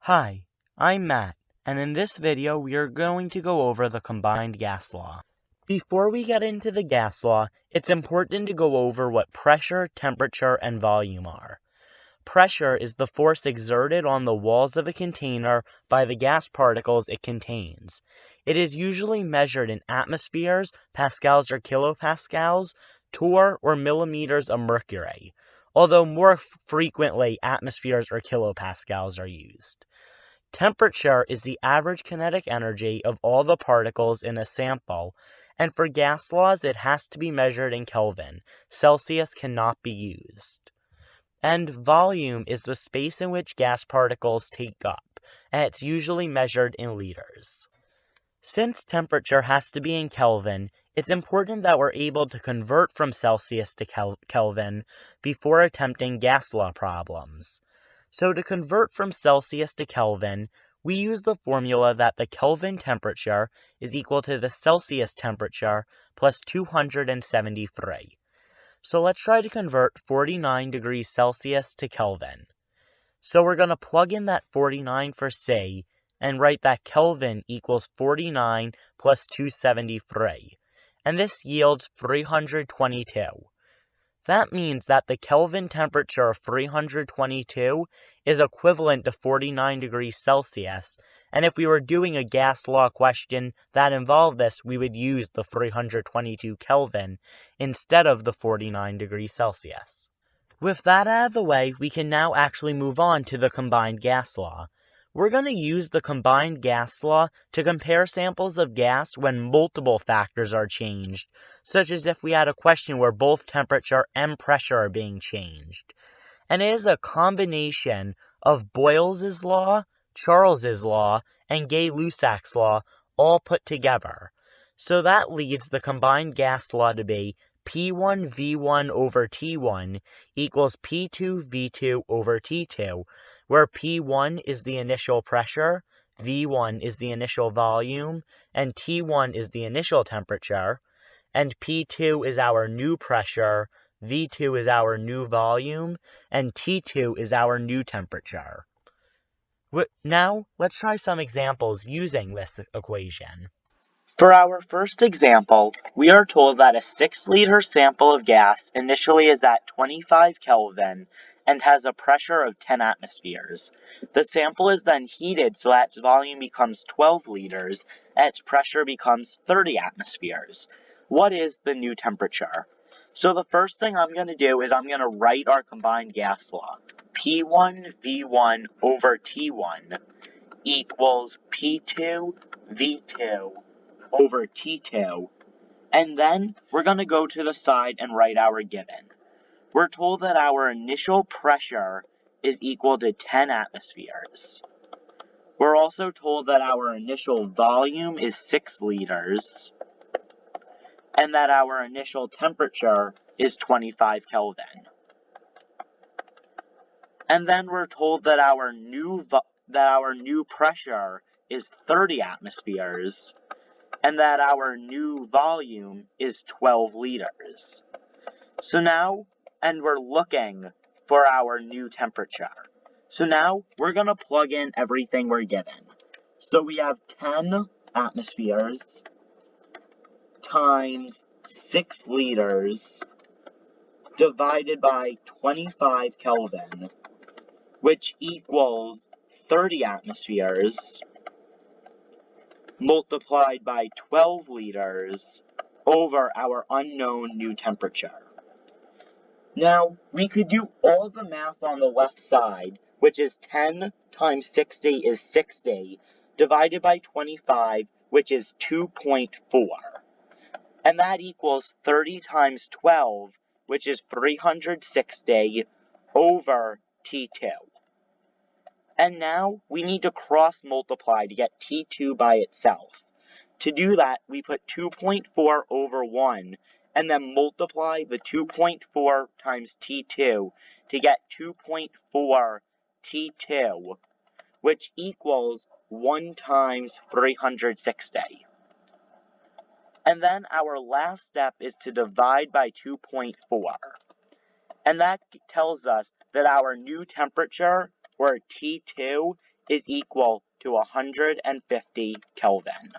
Hi, I'm Matt, and in this video we are going to go over the combined gas law. Before we get into the gas law, it's important to go over what pressure, temperature, and volume are. Pressure is the force exerted on the walls of a container by the gas particles it contains. It is usually measured in atmospheres, pascals or kilopascals, torr or millimeters of mercury, although more frequently atmospheres or kilopascals are used. Temperature is the average kinetic energy of all the particles in a sample, and for gas laws it has to be measured in Kelvin. Celsius cannot be used. And volume is the space in which gas particles take up, and it's usually measured in liters. Since temperature has to be in Kelvin, it's important that we're able to convert from Celsius to Kelvin before attempting gas law problems. So to convert from Celsius to Kelvin, we use the formula that the Kelvin temperature is equal to the Celsius temperature plus 273. So let's try to convert 49 degrees Celsius to Kelvin. So we're going to plug in that 49 for C and write that Kelvin equals 49 plus 273. And this yields 322. That means that the Kelvin temperature of 322 is equivalent to 49 degrees Celsius, and if we were doing a gas law question that involved this, we would use the 322 Kelvin instead of the 49 degrees Celsius. With that out of the way, we can now actually move on to the combined gas law. We're going to use the combined gas law to compare samples of gas when multiple factors are changed, such as if we had a question where both temperature and pressure are being changed. And it is a combination of Boyle's law, Charles's law, and Gay-Lussac's law all put together. So that leads the combined gas law to be P1 V1 over T1 equals P2 V2 over T2, where P1 is the initial pressure, V1 is the initial volume, and T1 is the initial temperature, and P2 is our new pressure, V2 is our new volume, and T2 is our new temperature. Now, let's try some examples using this equation. For our first example, we are told that a 6-liter sample of gas initially is at 25 Kelvin and has a pressure of 10 atmospheres. The sample is then heated so that its volume becomes 12 liters and its pressure becomes 30 atmospheres. What is the new temperature? So the first thing I'm going to do is I'm going to write our combined gas law. P1 V1 over T1 equals P2 V2 over T2, and then we're going to go to the side and write our given. We're told that our initial pressure is equal to 10 atmospheres. We're also told that our initial volume is 6 liters, and that our initial temperature is 25 Kelvin. And then we're told that our new pressure is 30 atmospheres, and that our new volume is 12 liters. So now, and we're looking for our new temperature. So now, we're going to plug in everything we're given. So we have 10 atmospheres times 6 liters divided by 25 Kelvin, which equals 30 atmospheres multiplied by 12 liters over our unknown new temperature. Now, we could do all the math on the left side, which is 10 times 60 is 60, divided by 25, which is 2.4. And that equals 30 times 12, which is 360, over T2. And now we need to cross multiply to get T2 by itself. To do that, we put 2.4 over 1 and then multiply the 2.4 times T2 to get 2.4 T2, which equals 1 times 360. And then our last step is to divide by 2.4. And that tells us that our new temperature, or T2, is equal to 150 Kelvin.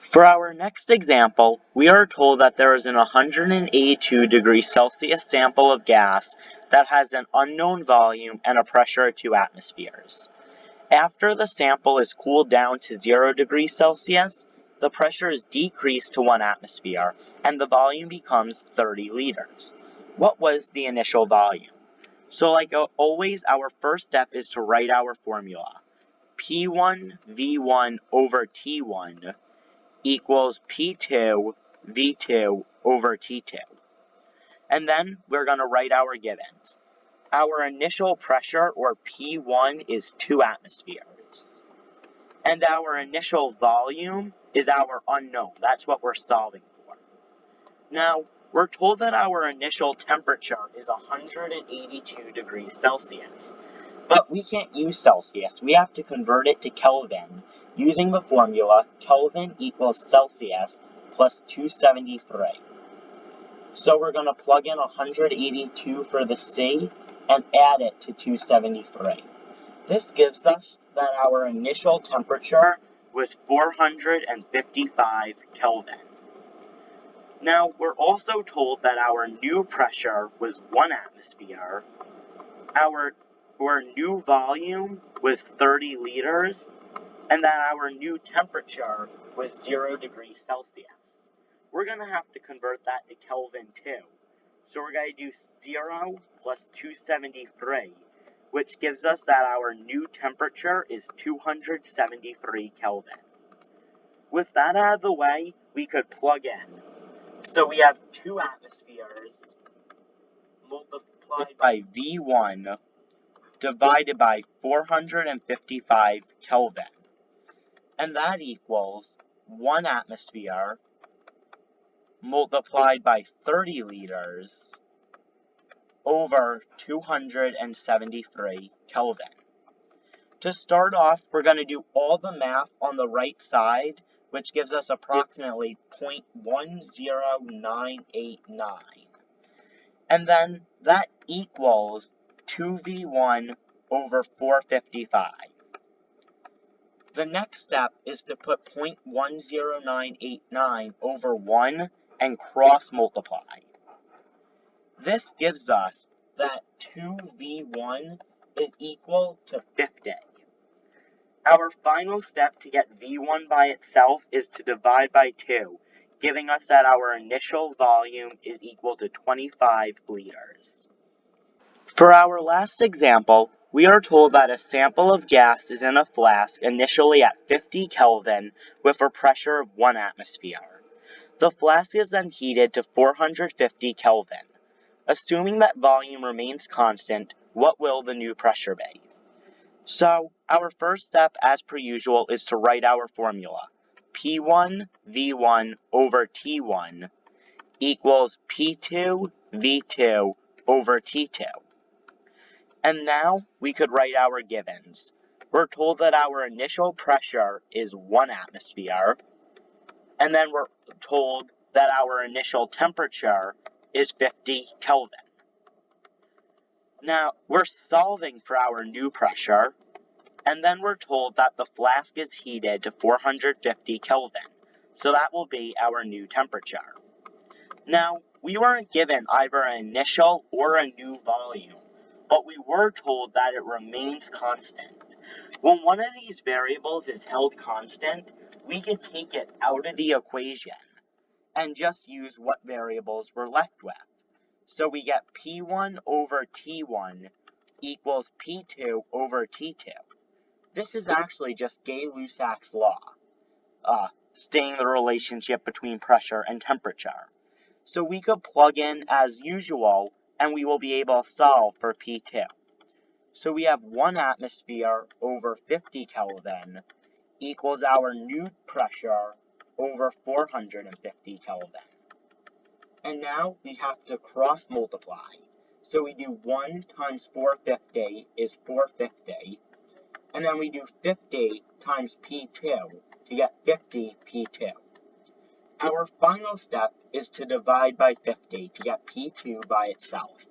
For our next example, we are told that there is an 182 degrees Celsius sample of gas that has an unknown volume and a pressure of 2 atmospheres. After the sample is cooled down to 0 degrees Celsius, the pressure is decreased to 1 atmosphere and the volume becomes 30 liters. What was the initial volume? So like always, our first step is to write our formula. P1 V1 over T1 equals P2 V2 over T2. And then we're going to write our givens. Our initial pressure, or P1, is 2 atmospheres. And our initial volume is our unknown. That's what we're solving for. Now, we're told that our initial temperature is 182 degrees Celsius. But we can't use Celsius. We have to convert it to Kelvin using the formula Kelvin equals Celsius plus 273. So we're going to plug in 182 for the C and add it to 273. This gives us that our initial temperature was 455 Kelvin. Now, we're also told that our new pressure was 1 atmosphere, our new volume was 30 liters, and that our new temperature was 0 degrees Celsius. We're going to have to convert that to Kelvin too. So we're going to do 0 plus 273, which gives us that our new temperature is 273 Kelvin. With that out of the way, we could plug in. So we have 2 atmospheres multiplied by V1 divided by 455 Kelvin. And that equals 1 atmosphere multiplied by 30 liters over 273 Kelvin. To start off, we're going to do all the math on the right side, which gives us approximately 0.10989. And then that equals 2V1 over 455. The next step is to put 0.10989 over 1 and cross multiply. This gives us that 2V1 is equal to 50. Our final step to get V1 by itself is to divide by 2, giving us that our initial volume is equal to 25 liters. For our last example, we are told that a sample of gas is in a flask initially at 50 Kelvin with a pressure of 1 atmosphere. The flask is then heated to 450 Kelvin. Assuming that volume remains constant, what will the new pressure be? So, our first step, as per usual, is to write our formula. P1 V1 over T1 equals P2 V2 over T2. And now we could write our givens. We're told that our initial pressure is 1 atmosphere, and then we're told that our initial temperature is 50 Kelvin. Now, we're solving for our new pressure, and then we're told that the flask is heated to 450 Kelvin, so that will be our new temperature. Now, we weren't given either an initial or a new volume, but we were told that it remains constant. When one of these variables is held constant, we can take it out of the equation and just use what variables we're left with. So we get P1 over T1 equals P2 over T2. This is actually just Gay-Lussac's law, stating the relationship between pressure and temperature. So we could plug in as usual, and we will be able to solve for P2. So we have 1 atmosphere over 50 Kelvin equals our new pressure over 450 Kelvin. And now we have to cross multiply. So we do 1 times 450 is 450. And then we do 50 times P2 to get 50 P2. Our final step is to divide by 50 to get P2 by itself.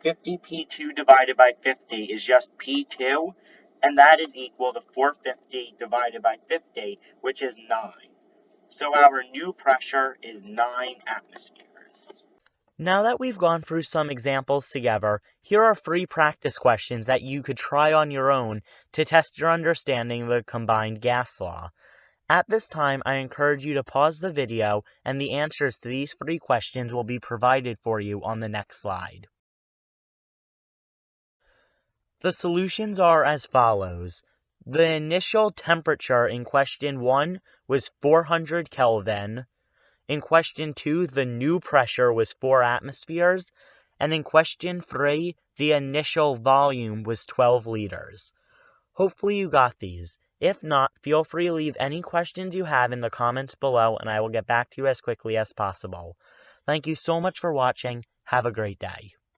50p2 divided by 50 is just p2, and that is equal to 450 divided by 50, which is 9. So our new pressure is 9 atmospheres. Now that we've gone through some examples together, here are 3 practice questions that you could try on your own to test your understanding of the combined gas law. At this time, I encourage you to pause the video, and the answers to these 3 questions will be provided for you on the next slide. The solutions are as follows. The initial temperature in question 1 was 400 Kelvin. In question 2, the new pressure was 4 atmospheres. And in question 3, the initial volume was 12 liters. Hopefully you got these. If not, feel free to leave any questions you have in the comments below, and I will get back to you as quickly as possible. Thank you so much for watching. Have a great day.